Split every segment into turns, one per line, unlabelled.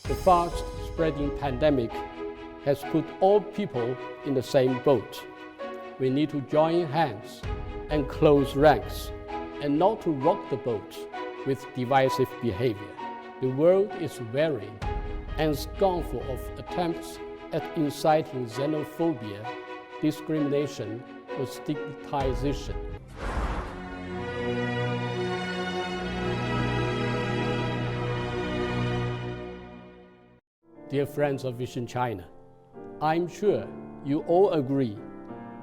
The fast-spreading pandemic has put all people in the same boat. We need to join hands and close ranks, and not to rock the boat with divisive behavior. The world is wary and scornful of attempts at inciting xenophobia, discrimination, or stigmatization. Dear friends of Vision China, I'm sure you all agree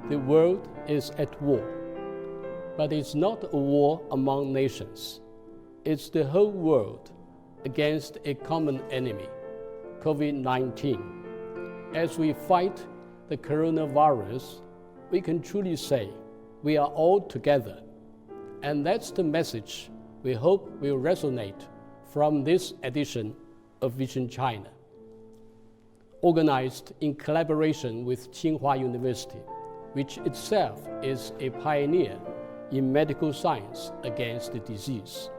the world is at war. But it's not a war among nations. It's the whole world against a common enemy, COVID-19. As we fight the coronavirus, we can truly say we are all together. And that's the message we hope will resonate from this edition of Vision China. Organized in collaboration with Tsinghua University, which itself is a pioneer in medical science against the disease.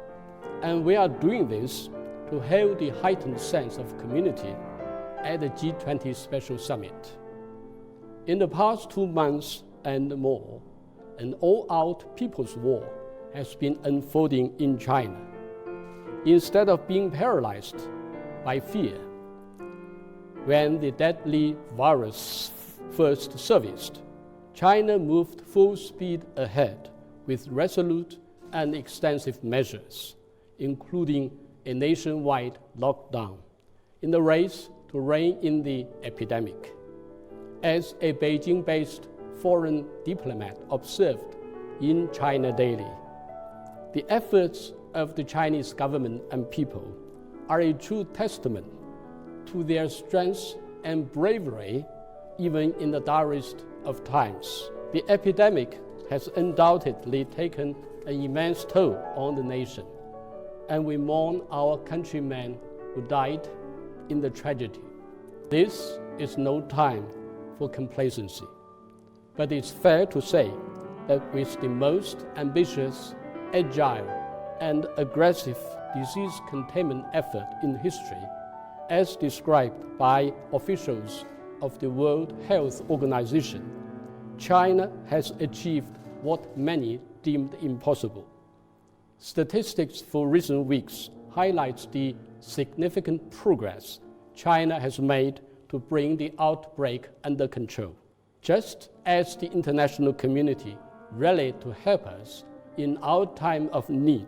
And we are doing this to hold the heightened sense of community at the G20 Special Summit. In the past 2 months and more, an all-out people's war has been unfolding in China. Instead of being paralyzed by fear, when the deadly virus first surfaced, China moved full speed ahead with resolute and extensive measures, including a nationwide lockdown, in the race to rein in the epidemic. As a Beijing-based foreign diplomat observed in China Daily, the efforts of the Chinese government and people are a true testament to their strength and bravery, even in the direst of times. The epidemic has undoubtedly taken an immense toll on the nation, and we mourn our countrymen who died in the tragedy. This is no time for complacency, but it's fair to say that with the most ambitious, agile, and aggressive disease containment effort in history, as described by officials of the World Health Organization, China has achieved what many deemed impossible. Statistics for recent weeks highlights the significant progress China has made to bring the outbreak under control. Just as the international community rallied to help us in our time of need,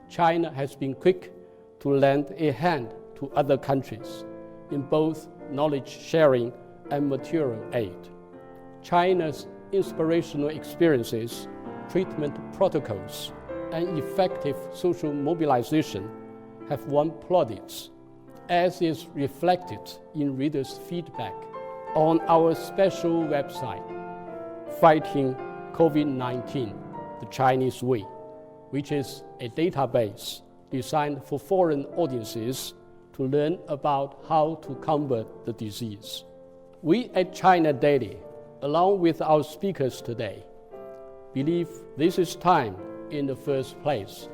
China has been quick to lend a hand to other countries in both knowledge sharing and material aid. China's inspirational experiences, treatment protocols, and effective social mobilization have won plaudits, as is reflected in readers' feedback on our special website, Fighting COVID-19 the Chinese Way, which is a database designed for foreign audiences to learn about how to combat the disease. We at China Daily, along with our speakers today, believe this is time in the first place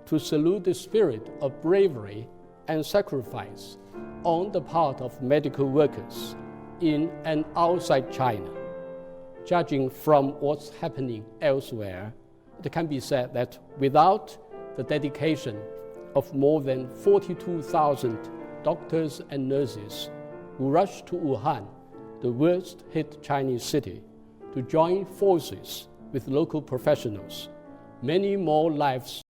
to salute the spirit of bravery and sacrifice on the part of medical workers in and outside China. Judging from what's happening elsewhere, it can be said that without the dedication of more than 42,000 doctors and nurses who rushed to Wuhan, the worst-hit Chinese city, to join forces with local professionals, many more lives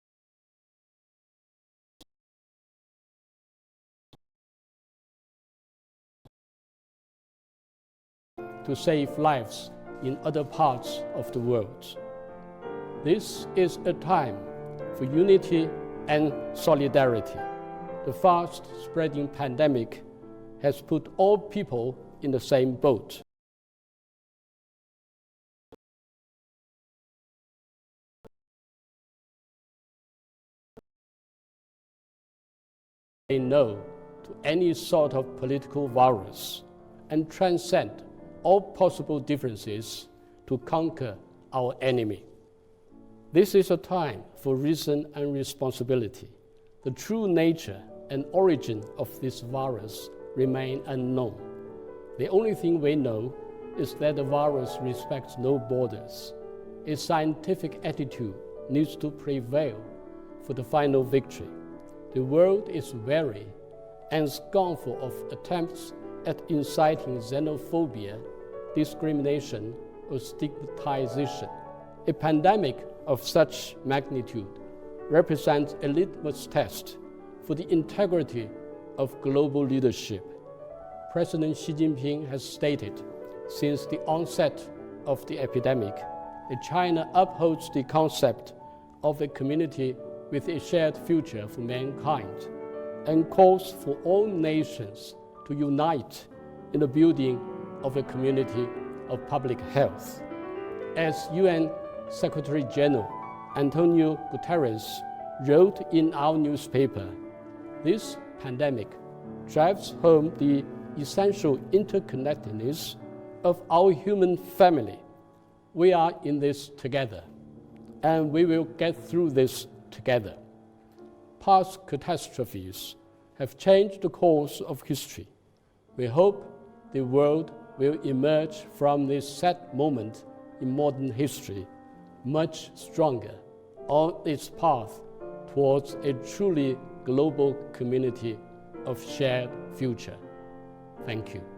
to save lives in other parts of the world. This is a time for unity and solidarity. The fast-spreading pandemic has put all people in the same boat. Say no to any sort of political virus and transcend all possible differences to conquer our enemy. This is a time for reason and responsibility. The true nature and origin of this virus remain unknown. The only thing we know is that the virus respects no borders. A scientific attitude needs to prevail for the final victory. The world is wary and scornful of attempts at inciting xenophobia, discrimination, or stigmatization. A pandemic of such magnitude represents a litmus test for the integrity of global leadership. President Xi Jinping has stated, since the onset of the epidemic, that China upholds the concept of a community with a shared future for mankind and calls for all nations to unite in the building of a community of public health. As UN Secretary General Antonio Guterres wrote in our newspaper, this pandemic drives home the essential interconnectedness of our human family. We are in this together, and we will get through this together. Past catastrophes have changed the course of history. We hope the world will emerge from this sad moment in modern history much stronger on its path towards a truly global community of shared future. Thank you.